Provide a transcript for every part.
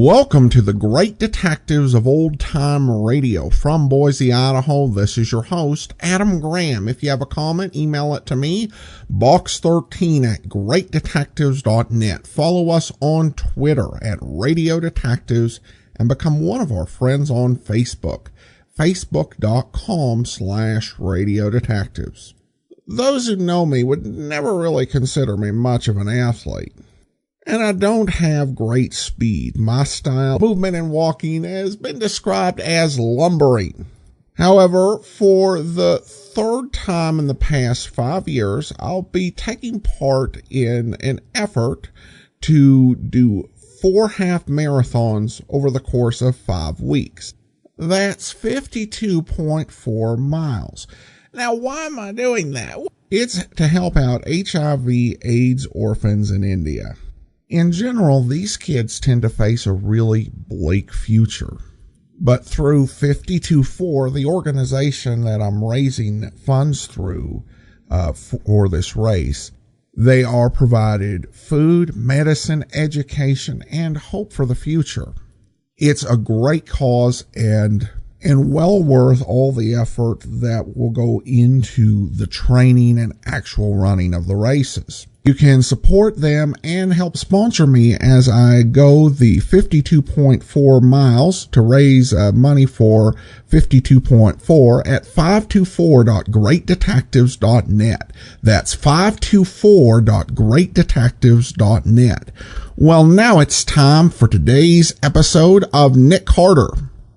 Welcome to the Great Detectives of Old Time Radio. From Boise, Idaho, this is your host, Adam Graham. If you have a comment, email it to me, box13@greatdetectives.net. Follow us on Twitter at Radio Detectives and become one of our friends on Facebook, facebook.com/Radio Detectives. Those who know me would never really consider me much of an athlete. And I don't have great speed. My style of movement and walking has been described as lumbering. However, for the third time in the past 5 years, I'll be taking part in an effort to do 4 half marathons over the course of 5 weeks. That's 52.4 miles. Now, why am I doing that? It's to help out HIV/AIDS orphans in India. In general, these kids tend to face a really bleak future. But through 52.4, the organization that I'm raising funds through for this race, they are provided food, medicine, education, and hope for the future. It's a great cause and well worth all the effort that will go into the training and actual running of the races. You can support them and help sponsor me as I go the 52.4 miles to raise money for 52.4 at 524.greatdetectives.net. That's 524.greatdetectives.net. Well, now it's time for today's episode of Nick Carter,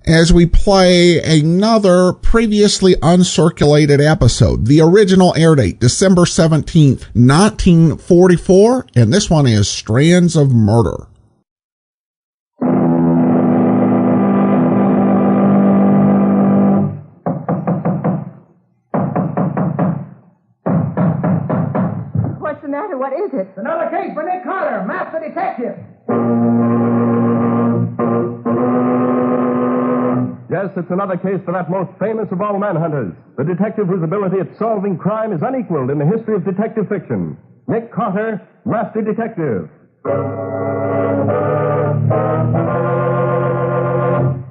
as we play another previously uncirculated episode. The original air date, December 17th, 1944, and this one is Strands of Murder. What's the matter? What is it? Another case for Nick Carter, master detective. Yes, it's another case for that most famous of all manhunters, the detective whose ability at solving crime is unequaled in the history of detective fiction. Nick Carter, Master Detective.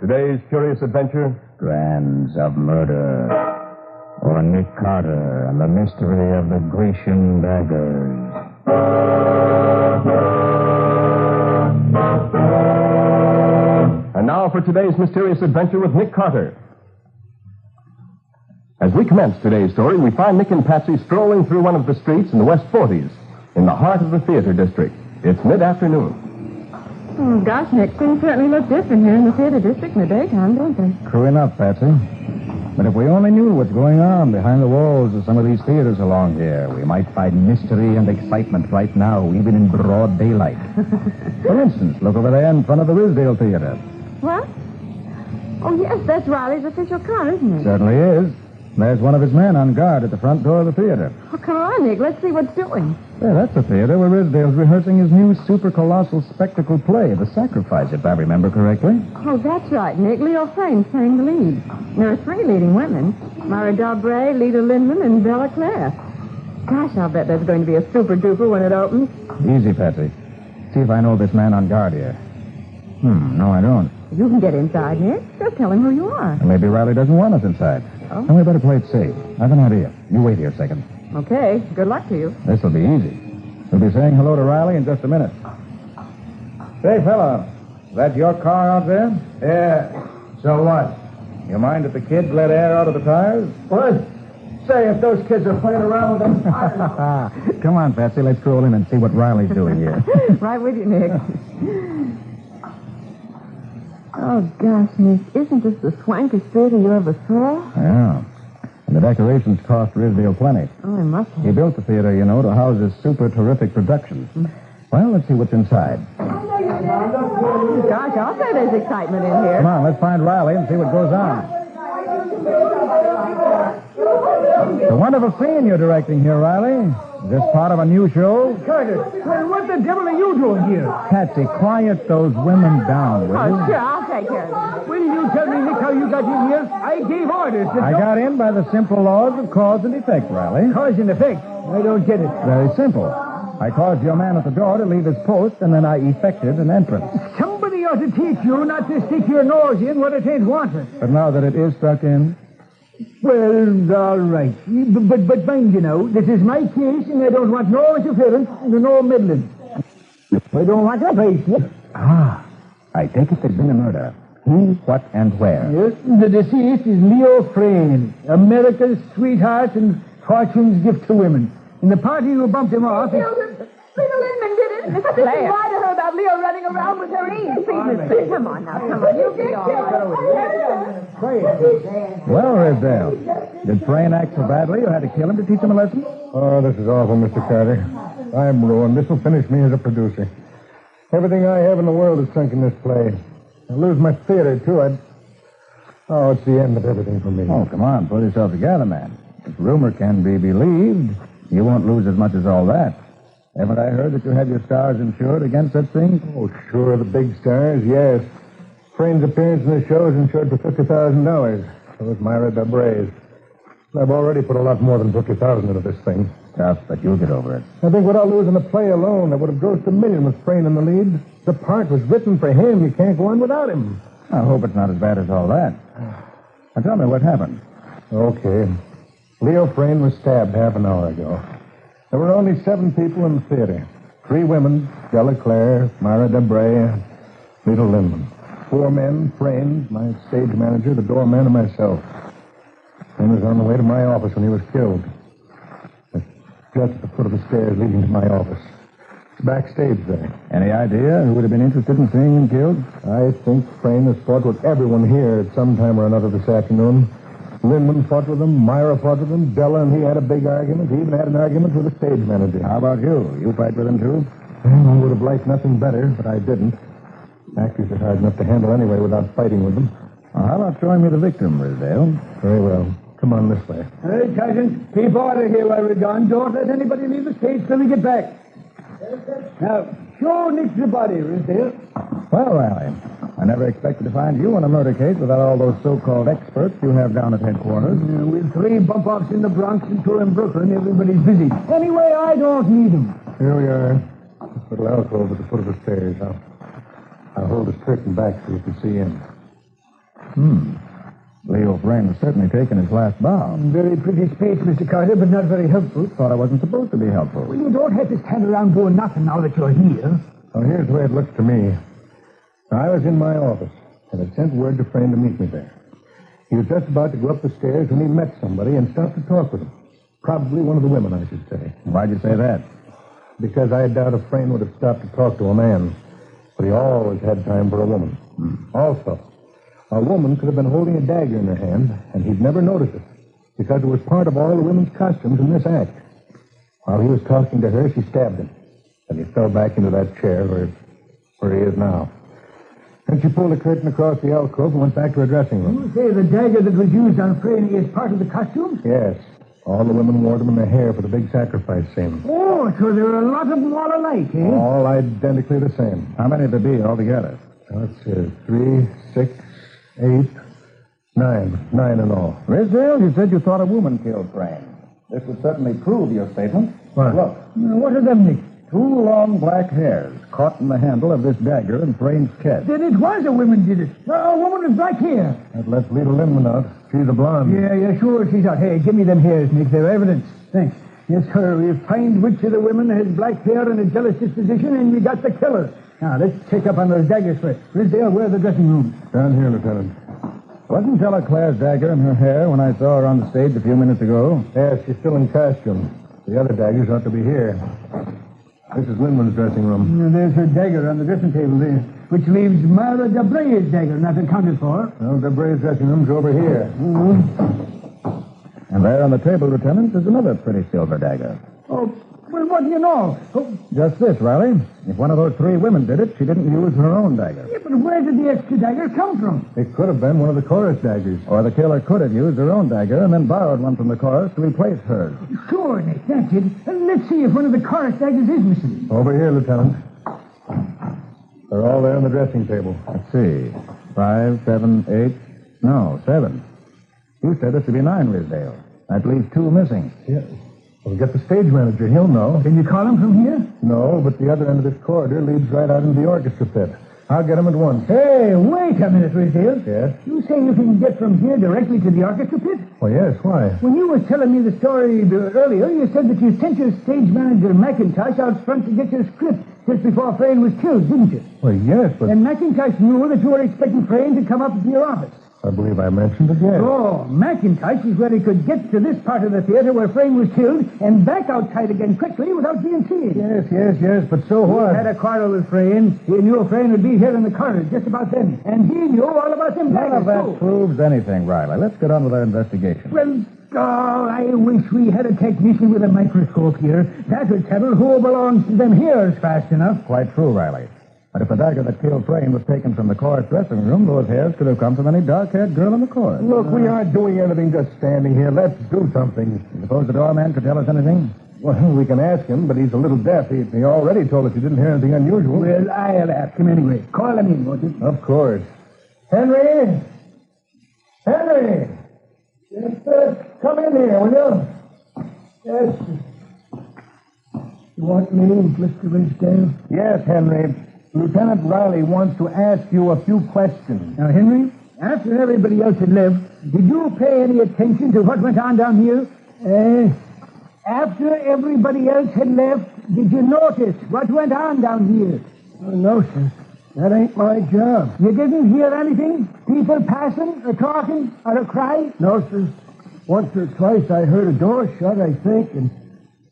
Today's curious adventure, Strands of Murder, or Nick Carter and the mystery of the Grecian daggers. And now for today's mysterious adventure with Nick Carter. As we commence today's story, we find Nick and Patsy strolling through one of the streets in the West 40s, in the heart of the theater district. It's mid-afternoon. Oh, gosh, Nick, things certainly look different here in the theater district in the daytime, don't they? True enough, Patsy. But if we only knew what's going on behind the walls of some of these theaters along here, we might find mystery and excitement right now, even in broad daylight. For instance, look over there in front of the Risdale Theater. What? Oh, yes, that's Riley's official car, isn't it? Certainly is. There's one of his men on guard at the front door of the theater. Oh, come on, Nick. Let's see what's doing. Yeah, that's the theater where Risdale's rehearsing his new super-colossal spectacle play, The Sacrifice, if I remember correctly. Oh, that's right, Nick. Leo Frame's playing the lead. There are 3 leading women. Myra Daubrey, Lita Lindman, and Bella Clare. Gosh, I'll bet there's going to be a super-duper when it opens. Easy, Patsy. See if I know this man on guard here. No, I don't. You can get inside, Nick. Just tell him who you are. Well, maybe Riley doesn't want us inside. Oh? Then we better play it safe. I have an idea. You wait here a second. Okay. Good luck to you. This'll be easy. We'll be saying hello to Riley in just a minute. Say, fella, is that your car out there? Yeah. So what? You mind if the kids let air out of the tires? What? Say, if those kids are playing around with them tires. Come on, Patsy. Let's stroll in and see what Riley's doing here. Right with you, Nick. Oh, gosh, Nick, isn't this the swankiest theater you ever saw? Yeah. And the decorations cost Risdale plenty. Oh, they must have. He built the theater, you know, to house his super terrific productions. Well, let's see what's inside. Gosh, I'll say there's excitement in here. Come on, let's find Riley and see what goes on. It's a wonderful scene you're directing here, Riley. Is this part of a new show? Carter, what the devil are you doing here? Patsy, quiet those women down, will you? Oh, sure, I'll take care of it. Will you tell me, Nick, how you got in here? I gave orders. I got in by the simple laws of cause and effect, Riley. Cause and effect? I don't get it. Very simple. I caused your man at the door to leave his post, and then I effected an entrance. Somebody ought to teach you not to stick your nose in what it ain't wanted. But now that it is stuck in, Well, all right. But mind you now, this is my case, and I don't want no interference and no meddling. I don't want a bracelet. I take it there's been a murder. Who, what, and where? Yes, the deceased is Leo Frayne, America's sweetheart and fortune's gift to women. In the party who bumped him off... Lena Lindman did it. Mr. Claire. Lie to her about Leo running around with her ease. Come on now, come on. You get Well, Rizdale, did Frayne act so badly you had to kill him to teach him a lesson? Oh, this is awful, Mr. Carter. I'm ruined. This will finish me as a producer. Everything I have in the world is sunk in this play. I lose my theater, too. Oh, it's the end of everything for me. Oh, come on, pull yourself together, man. If rumor can be believed, you won't lose as much as all that. Haven't I heard that you had your stars insured against such things? Oh, sure, the big stars, yes. Frayne's appearance in the show is insured for $50,000. So is Myra Dabray's. I've already put a lot more than $50,000 into this thing. Tough, but you'll get over it. I think what I'll lose in the play alone, that would have grossed $1 million with Frayne in the lead. The part was written for him. You can't go on without him. I hope it's not as bad as all that. Now tell me what happened. Okay. Leo Frayne was stabbed half an hour ago. There were only 7 people in the theater. 3 women, Della Claire, Myra Debray, Lita Lindman. 4 men, Frayne, my stage manager, the doorman, and myself. Frayne was on the way to my office when he was killed. It's just at the foot of the stairs leading to my office. It's backstage there. Any idea who would have been interested in seeing him killed? I think Frayne has fought with everyone here at some time or another this afternoon. Lindman fought with him, Myra fought with him, Della and he had a big argument. He even had an argument with the stage manager. How about you? You fight with him, too? Well, I would have liked nothing better, but I didn't. Actors are hard enough to handle anyway without fighting with them. Well, how about showing me the victim, Rizdale? Very well. Come on this way. Hey, Sergeant, keep order here while we're gone. Don't let anybody leave the stage till we get back. Now, show Nick the body, Rizdale. Well, Riley, I never expected to find you in a murder case without all those so-called experts you have down at headquarters. With 3 bump-offs in the Bronx and 2 in Brooklyn, everybody's busy. Anyway, I don't need them. Here we are. This little alcove at the foot of the stairs. I'll hold this curtain back so you can see in. Leo Frayne has certainly taken his last bow. Very pretty space, Mr. Carter, but not very helpful. Thought I wasn't supposed to be helpful. Well, you don't have to stand around doing nothing now that you're here. Well, here's the way it looks to me. I was in my office, and had sent word to Frayne to meet me there. He was just about to go up the stairs when he met somebody and stopped to talk with him. Probably one of the women, I should say. Why'd you say that? Because I doubt if Frayne would have stopped to talk to a man. But he always had time for a woman. Also, a woman could have been holding a dagger in her hand, and he'd never noticed it, because it was part of all the women's costumes in this act. While he was talking to her, she stabbed him, and he fell back into that chair where he is now. Then she pulled the curtain across the alcove and went back to her dressing room. You say the dagger that was used on Frayne is part of the costume? Yes. All the women wore them in their hair for the big sacrifice scene. Oh, so there are a lot of them all alike, eh? All identically the same. How many would there be altogether? Let's see. 3, 6, 8, 9. 9 in all. Rizdale, you said you thought a woman killed Frayne. This would certainly prove your statement. What? Look, What are them, Nick? 2 long black hairs caught in the handle of this dagger in Frayne's chest. Then it was a woman did it. A woman with black hair. That left Lita Lindman out. She's a blonde. Yeah, sure she's out. Hey, give me them hairs, Nick. They're evidence. Thanks. Yes, sir. We'll find which of the women has black hair and a jealous disposition, and we got the killer. Now, let's check up on those daggers first. Rizdale, where are the dressing rooms? Down here, Lieutenant. Wasn't Della Claire's dagger in her hair when I saw her on the stage a few minutes ago? Yes, she's still in costume. The other daggers ought to be here. This is Lindman's dressing room. There's her dagger on the dressing table there, which leaves Myra Dabray's dagger not accounted for. Well, Debray's dressing room's over here. And there on the table, Lieutenant, is another pretty silver dagger. Oh, well, what do you know? Oh, Just this, Riley. If one of those 3 women did it, she didn't use her own dagger. yeah, but where did the extra dagger come from? It could have been one of the chorus daggers. Or the killer could have used her own dagger and then borrowed one from the chorus to replace hers. Sure, Nick, that's it. And let's see if one of the chorus daggers is missing. Over here, Lieutenant. They're all there on the dressing table. Let's see. 5, 7, 8. No, 7. You said this would be 9, Rizdale. That leaves 2 missing. Yes. We'll get the stage manager. He'll know. Can you call him from here? No, but the other end of this corridor leads right out into the orchestra pit. I'll get him at once. Hey, wait a minute, Rizdale. Yes? You say you can get from here directly to the orchestra pit? Oh, yes, why? When you was telling me the story earlier, you said that you sent your stage manager, McIntosh, out front to get your script just before Frayne was killed, didn't you? Well, yes, but And McIntosh knew that you were expecting Frayne to come up to your office. I believe I mentioned it, yes. Oh, McIntosh was where he could get to this part of the theater where Frayne was killed and back outside again quickly without being seen. Yes, but so what? He had a quarrel with Frayne. He knew Frayne would be here in the corridor just about then. And he knew all about them None of daggers, that too. proves anything, Riley. Let's get on with our investigation. Well, I wish we had a technician with a microscope here. That would tell who belongs to them hairs fast enough. Quite true, Riley. But if the dagger that killed Frayne was taken from the chorus dressing room, those hairs could have come from any dark-haired girl in the chorus. Look, we aren't doing anything just standing here. Let's do something. You suppose the doorman could tell us anything? Well, we can ask him, but he's a little deaf. He already told us he didn't hear anything unusual. Well, I'll ask him anyway. Call him in, won't you? Of course. Henry! Henry! Yes, come in here, will you? Yes. You want me, Mr. Rizdale? Yes, Henry. Lieutenant Riley wants to ask you a few questions. Now, Henry, after everybody else had left, did you pay any attention to what went on down here? After everybody else had left, did you notice what went on down here? No, sir. That ain't my job. You didn't hear anything? People passing, or talking, or a cry? No, sir. Once or twice I heard a door shut, I think, and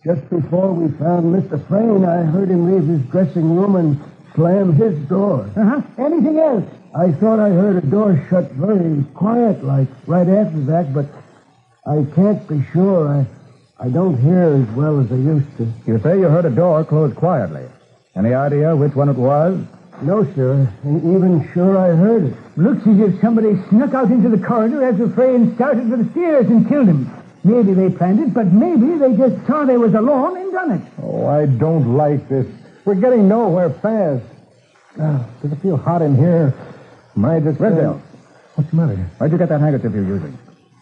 just before we found Mr. Frayne, I heard him leave his dressing room and slam his door. Anything else? I thought I heard a door shut very quiet like right after that, but I can't be sure. I don't hear as well as I used to. You say you heard a door close quietly. Any idea which one it was? No, sir. Ain't even sure I heard it. Looks as if somebody snuck out into the corridor after Frayne started for the stairs and killed him. Maybe they planned it, but maybe they just saw they was alone and done it. Oh, I don't like this. We're getting nowhere fast. Does it feel hot in here? Am I just... Rizdale. What's the matter? Where'd you get that handkerchief you're using?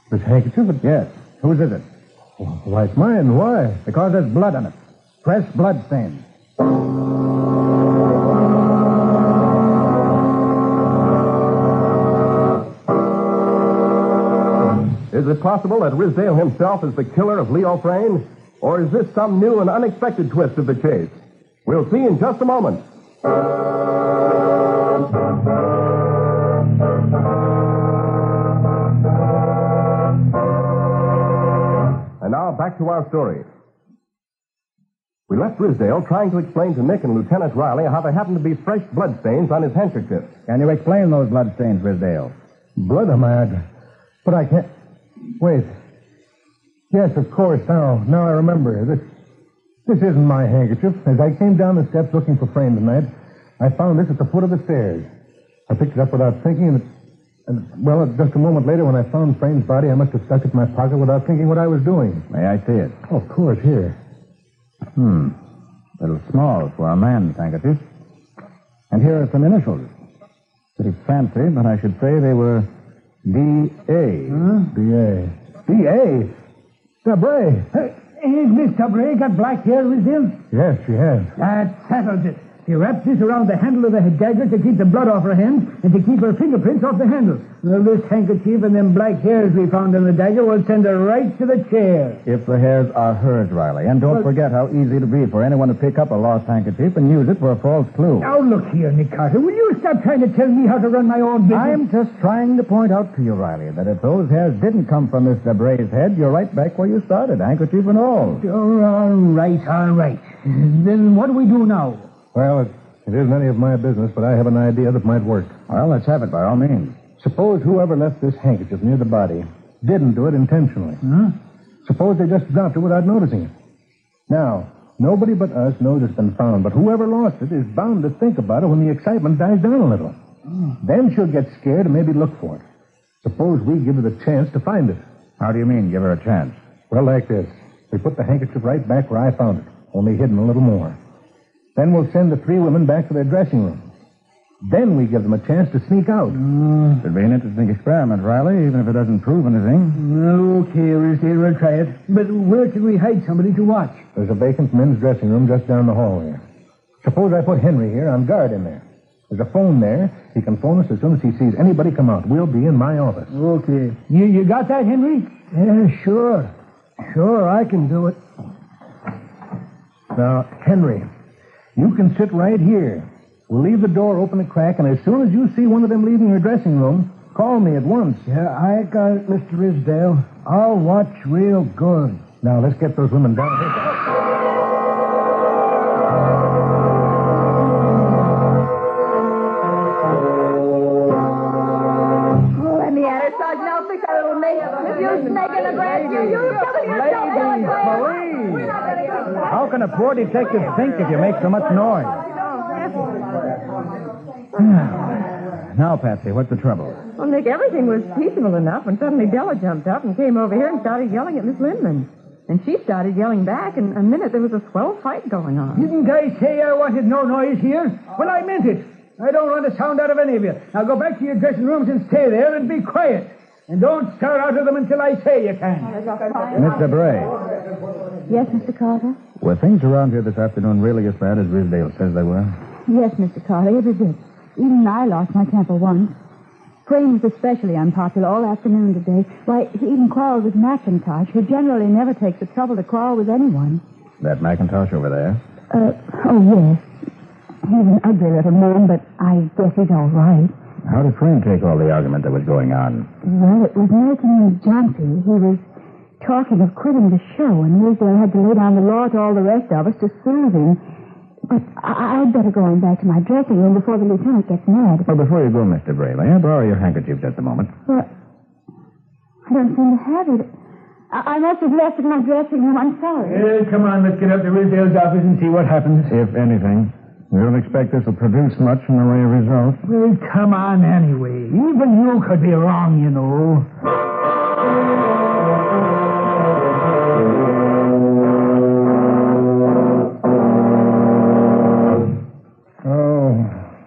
This handkerchief? Yes. Whose is it? Why, it's mine. Why? Because there's blood on it. Fresh blood stains. Is it possible that Rizdale himself is the killer of Leo Frayne? Or is this some new and unexpected twist of the chase? We'll see in just a moment. And now back to our story. We left Rizdale trying to explain to Nick and Lieutenant Riley how there happened to be fresh bloodstains on his handkerchief. Can you explain those bloodstains, Rizdale? Blood on my hand. But I can't... Wait. Yes, of course. Now I remember. This isn't my handkerchief. As I came down the steps looking for Frayne tonight, I found this at the foot of the stairs. I picked it up without thinking, and just a moment later when I found Frayne's body, I must have stuck it in my pocket without thinking what I was doing. May I see it? Oh, of course, here. A little small for a man's handkerchief. And here are some initials. Pretty fancy, but I should say they were D.A. D.A. D.A.? Debray. Has Miss Debray got black hair, Rizdale? Yes, she has. That settles it. She wrapped this around the handle of the dagger to keep the blood off her hands and to keep her fingerprints off the handle. Well, this handkerchief and them black hairs we found in the dagger will send her right to the chair. If the hairs are hers, Riley. And don't forget how easy it'll be for anyone to pick up a lost handkerchief and use it for a false clue. Now, look here, Nick Carter. Will you stop trying to tell me how to run my own business? I'm just trying to point out to you, Riley, that if those hairs didn't come from Miss Debray's head, you're right back where you started, handkerchief and all. Oh, all right. Then what do we do now? Well, it isn't any of my business, but I have an idea that might work. Well, let's have it by all means. Suppose whoever left this handkerchief near the body didn't do it intentionally. Suppose they just dropped it without noticing it. Now, nobody but us knows it's been found, but whoever lost it is bound to think about it when the excitement dies down a little. Then she'll get scared and maybe look for it. Suppose we give her the chance to find it. How do you mean, give her a chance? Well, like this. We put the handkerchief right back where I found it, only hidden a little more. Then we'll send the three women back to their dressing room. Then we give them a chance to sneak out. It'd be an interesting experiment, Riley, even if it doesn't prove anything. Okay, we'll try it. But where can we hide somebody to watch? There's a vacant men's dressing room just down the hall here. Suppose I put Henry here on guard in there. There's a phone there. He can phone us as soon as he sees anybody come out. We'll be in my office. Okay. You got that, Henry? Yeah, sure. Sure, I can do it. Now, Henry, you can sit right here. We'll leave the door open a crack, and as soon as you see one of them leaving your dressing room, call me at once. Yeah, I got it, Mr. Risdale. I'll watch real good. Now, let's get those women down here. Let me at it, Sergeant. I'll fix that little mate. If you snake in the grass, you cover yourself. Ladies, how can a poor detective think if you make so much noise? Now, Patsy, what's the trouble? Well, Nick, everything was peaceful enough when suddenly Della jumped up and came over here and started yelling at Miss Lindman. And she started yelling back, and a minute there was a swell fight going on. Didn't I say I wanted no noise here? Well, I meant it. I don't want a sound out of any of you. Now go back to your dressing rooms and stay there and be quiet. And don't stir out of them until I say you can. Mr. Bray, Yes, Mr. Carter? were things around here this afternoon really as bad as Risdale says they were? Yes, Mr. Carter, every bit. Even I lost my temper once. Crane was especially unpopular all afternoon today. Why, he even quarreled with McIntosh, who generally never takes the trouble to quarrel with anyone. That McIntosh over there? Oh, yes. He's an ugly little man, but I guess he's all right. How did Crane take all the argument that was going on? Well, it was making him jumpy. He was talking of quitting the show, and Risdale had to lay down the law to all the rest of us to soothe him. But I'd better go on back to my dressing room before the lieutenant gets mad. Well, before you go, Mr. Bray, may I borrow your handkerchief just a moment? Well, I don't seem to have it. I must have left it in my dressing room. I'm sorry. Come on, let's get up to Risdale's office and see what happens. If anything. We don't expect this will produce much in the way of results. Well, come on anyway. Even you could be wrong, you know.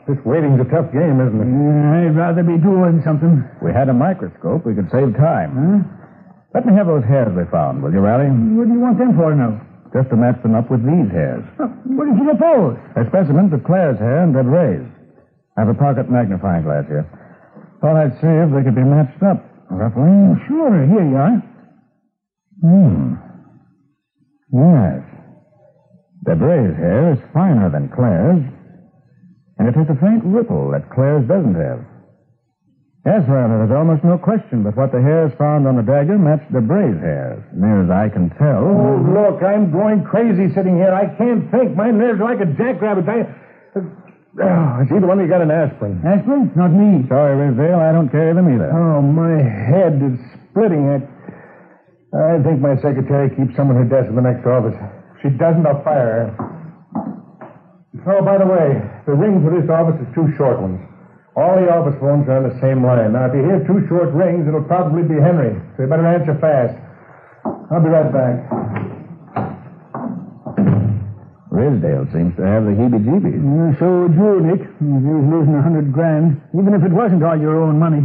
This waiting's a tough game, isn't it? I'd rather be doing something. If we had a microscope, we could save time. Huh? Let me have those hairs we found, will you, Riley? What do you want them for now? Just to match them up with these hairs. What did you suppose? They're specimens of Claire's hair and Debray's. I have a pocket magnifying glass here. Thought I'd see if they could be matched up, roughly. Sure, here you are. Yes. Debray's hair is finer than Claire's, and it has a faint ripple that Claire's doesn't have. Yes, rather, there's almost no question but what the hairs found on the dagger matched Debray's hairs, near as I can tell. Oh, look, I'm going crazy sitting here. I can't think. My nerves are like a jackrabbit. It's either one of you got an aspirin. Aspirin? Not me. Sorry, Risdale, I don't carry them either. Oh, my head is splitting. I think my secretary keeps some on her desk in the next office. If she doesn't, I'll fire her. Oh, by the way, the ring for this office is 2 short ones. All the office phones are on the same line. Now, if you hear 2 short rings, it'll probably be Henry. So you better answer fast. I'll be right back. Risdale seems to have the heebie-jeebies. So would you, Nick. If you was losing $100,000, even if it wasn't all your own money.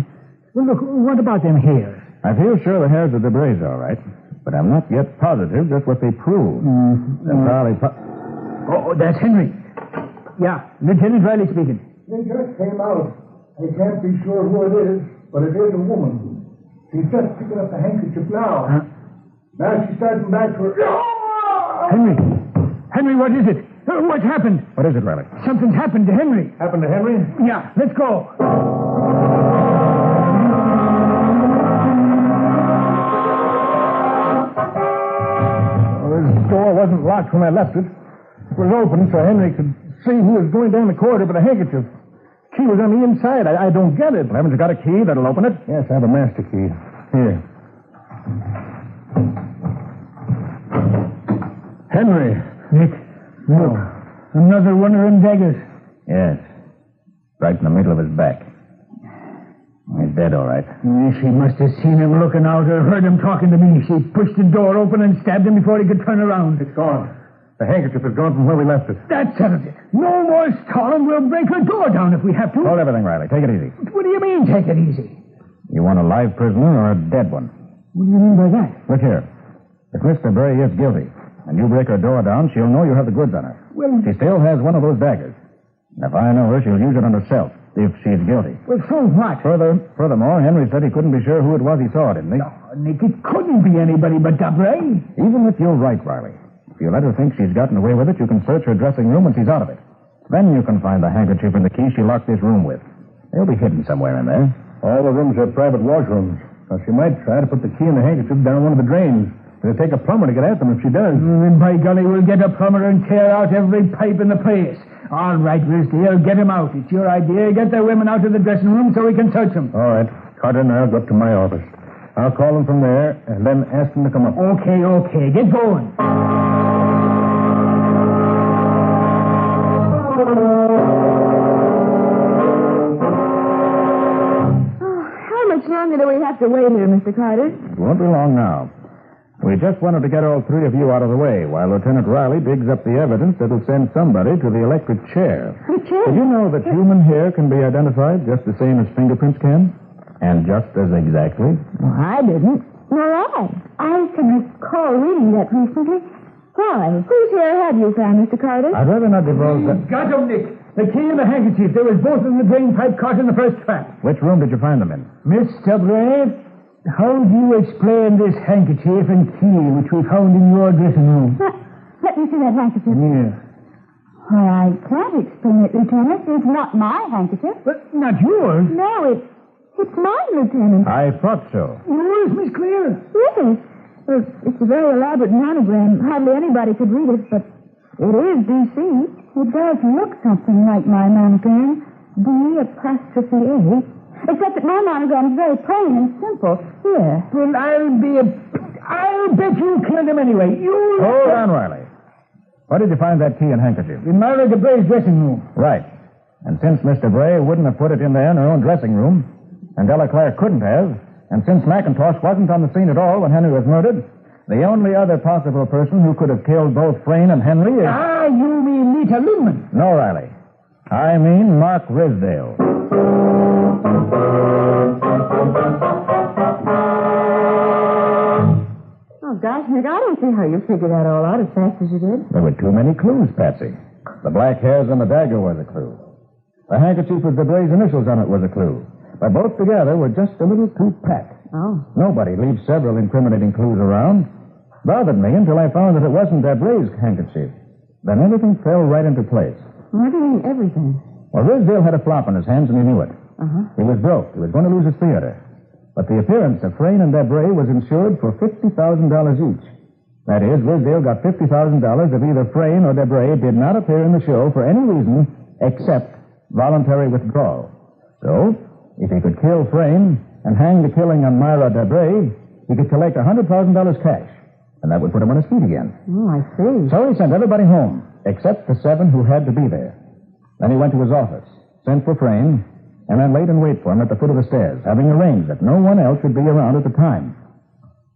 Well, look, what about them hairs? I feel sure the hairs are Debray's, all right. But I'm not yet positive just what they prove. Oh, that's Henry. Yeah, Lieutenant Riley speaking. They just came out. I can't be sure who it is, but it is a woman. She's just picking up the handkerchief now. Huh? Now she's starting back to her... Henry, what is it? What's happened? What is it, Riley? Something's happened to Henry. Happened to Henry? Yeah, let's go. Well, this door wasn't locked when I left it. It was open so Henry could see who was going down the corridor with a handkerchief. Key was on the inside. I don't get it. Well, haven't you got a key that'll open it? Yes, I have a master key. Here. Henry. Nick, look. Another one of them daggers. Yes. Right in the middle of his back. He's dead, all right. She must have seen him looking out or heard him talking to me. She pushed the door open and stabbed him before he could turn around. It's gone. The handkerchief is gone from where we left it. That settles it. No more stalling. We'll break her door down if we have to. Hold everything, Riley. Take it easy. What do you mean, take it easy? You want a live prisoner or a dead one? What do you mean by that? Look here. If Miss Debray is guilty, and you break her door down, she'll know you have the goods on her. Well, She still has one of those daggers. And if I know her, she'll use it on herself, if she's guilty. Well, so what? Furthermore, Henry said he couldn't be sure who it was he saw, didn't he? No, Nick, it couldn't be anybody but Debray. Even if you're right, Riley. If you let her think she's gotten away with it, you can search her dressing room when she's out of it. Then you can find the handkerchief and the key she locked this room with. They'll be hidden somewhere in there. All the rooms are private washrooms. Now, she might try to put the key and the handkerchief down one of the drains. It'll take a plumber to get at them if she does. Then, by golly, we'll get a plumber and tear out every pipe in the place. All right, Rizdale, get him out. It's your idea. Get the women out of the dressing room so we can search them. All right. Carter and I'll go up to my office. I'll call them from there and then ask them to come up. Okay. Get going. How much longer do we have to wait here, Mr. Carter? It won't be long now. We just wanted to get all three of you out of the way while Lieutenant Riley digs up the evidence that'll send somebody to the electric chair. The chair? Did you know that human hair can be identified just the same as fingerprints can? And just as exactly? Well, I didn't. Nor I. I can recall reading that recently. Why? Whose hair have you found, Mr. Carter? I'd rather not divulge that. Got him, Nick. The key and the handkerchief. They was both in the drain pipe caught in the first trap. Which room did you find them in? Mr. Brave, how do you explain this handkerchief and key which we found in your dressing room? Let me see that handkerchief. Yeah. Why, I can't explain it, Lieutenant. It's not my handkerchief. But not yours. No, it's mine, Lieutenant. I thought so. Yours, Miss Clear. Yes. Well, it's a very elaborate monogram. Hardly anybody could read it, but it is D.C. It does look something like my monogram. D''A. Except that my monogram is very plain and simple. Here. Well, I'll bet you killed him anyway. You... Hold on, Riley. Where did you find that key and handkerchief? In Myra DeBray's dressing room. Right. And since Mr. Bray wouldn't have put it in there in her own dressing room, and Della Clare couldn't have, and since McIntosh wasn't on the scene at all when Henry was murdered, the only other possible person who could have killed both Frayne and Henry is... Ah, you mean Nita Lindman? No, Riley. I mean Mark Rizdale. Oh, gosh, Nick, I don't see how you figured that all out as fast as you did. There were too many clues, Patsy. The black hairs on the dagger was a clue. The handkerchief with DeBray's initials on it was a clue. But both together were just a little too pat. Oh. Nobody leaves several incriminating clues around. Bothered me until I found that it wasn't DeBray's handkerchief. Then everything fell right into place. What do you mean, everything? Well, Rizdale had a flop on his hands, and he knew it. Uh-huh. He was broke. He was going to lose his theater. But the appearance of Frayne and DeBray was insured for $50,000 each. That is, Rizdale got $50,000 if either Frayne or DeBray did not appear in the show for any reason except voluntary withdrawal. So, if he could kill Frayne and hang the killing on Myra DeBray, he could collect $100,000 cash. And that would put him on his feet again. Oh, I see. So he sent everybody home, except the 7 who had to be there. Then he went to his office, sent for Frayne, and then laid in wait for him at the foot of the stairs, having arranged that no one else should be around at the time.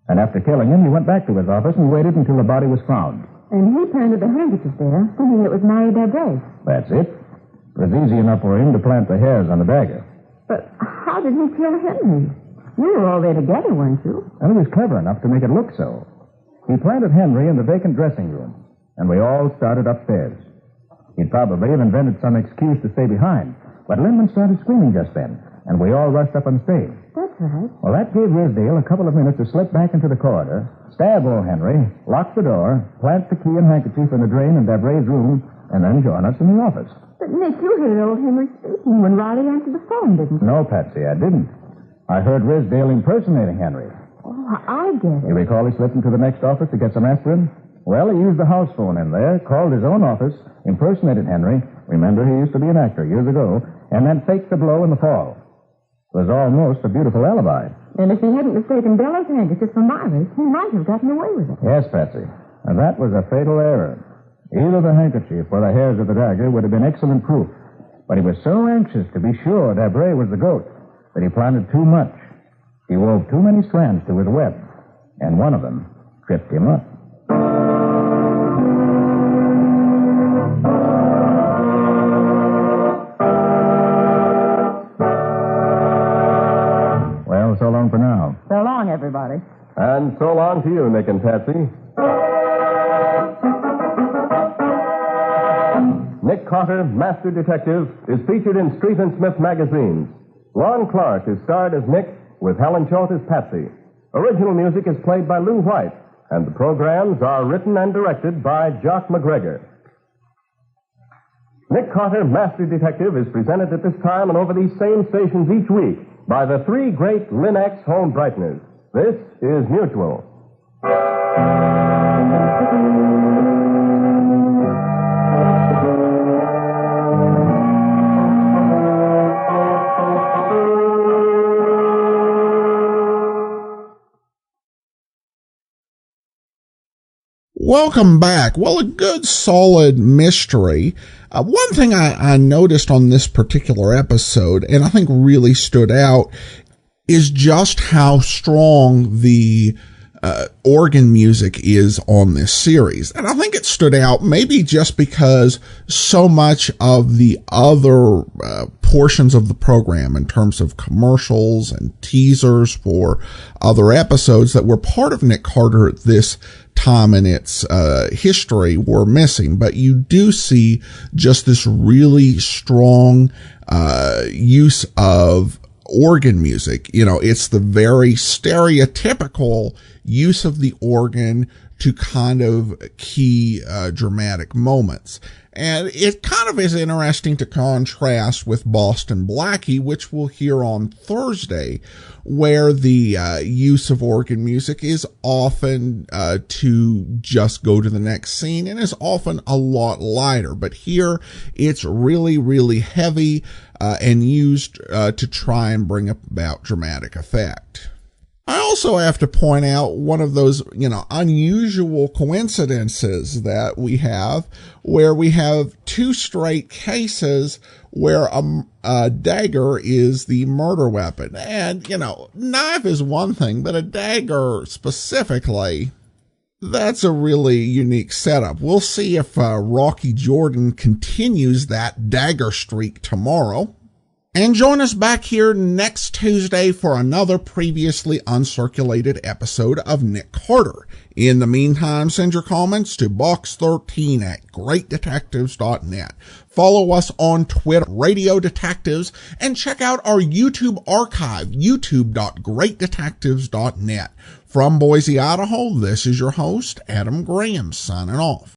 And after killing him, he went back to his office and waited until the body was found. And he planted the handkerchief there, thinking it was Myra DeBray. That's it. It was easy enough for him to plant the hairs on the dagger. But how did he kill Henry? You were all there together, weren't you? And he was clever enough to make it look so. He planted Henry in the vacant dressing room, and we all started upstairs. He'd probably have invented some excuse to stay behind, but Lindman started screaming just then, and we all rushed up on stage. That's right. Well, that gave Rizdale a couple of minutes to slip back into the corridor, stab old Henry, lock the door, plant the key and handkerchief in the drain in DeBray's room, and then join us in the office. But, Nick, you heard old Henry speaking when Riley answered the phone, didn't you? No, Patsy, I didn't. I heard Rizdale impersonating Henry. Oh, I get You it. recall he slipped into the next office to get some aspirin? Well, he used the house phone in there, called his own office, impersonated Henry. Remember, he used to be an actor years ago, and then faked the blow in the fall. It was almost a beautiful alibi. And if he hadn't mistaken Bella's handkerchief for Myra's, he might have gotten away with it. Yes, Patsy. And that was a fatal error. Either the handkerchief or the hairs of the dagger would have been excellent proof. But he was so anxious to be sure DeBray was the goat that he planted too much. He wove too many strands to his web, and one of them tripped him up. Well, so long for now. So long, everybody. And so long to you, Nick and Patsy. Nick Carter, Master Detective, is featured in Street and Smith magazines. Lon Clark is starred as Nick, with Helen Choate as Patsy. Original music is played by Lou White, and the programs are written and directed by Jock McGregor. Nick Carter, Master Detective, is presented at this time and over these same stations each week by the three great Linex home brighteners. This is Mutual. Welcome back. Well, a good solid mystery. One thing I noticed on this particular episode, and I think really stood out, is just how strong the organ music is on this series. And I think it stood out maybe just because so much of the other portions of the program, in terms of commercials and teasers for other episodes that were part of Nick Carter at this time in its history, were missing. But you do see just this really strong use of organ music. You know, it's the very stereotypical use of the organ to kind of key dramatic moments. And it kind of is interesting to contrast with Boston Blackie, which we'll hear on Thursday, where the use of organ music is often to just go to the next scene and is often a lot lighter. But here it's really, really heavy and used to try and bring about dramatic effect. I also have to point out one of those, unusual coincidences that we have, where we have two straight cases where a dagger is the murder weapon. And, knife is one thing, but a dagger specifically, that's a really unique setup. We'll see if Rocky Jordan continues that dagger streak tomorrow. And join us back here next Tuesday for another previously uncirculated episode of Nick Carter. In the meantime, send your comments to box13@greatdetectives.net. Follow us on Twitter, Radio Detectives, and check out our YouTube archive, youtube.greatdetectives.net. From Boise, Idaho, this is your host, Adam Graham, signing off.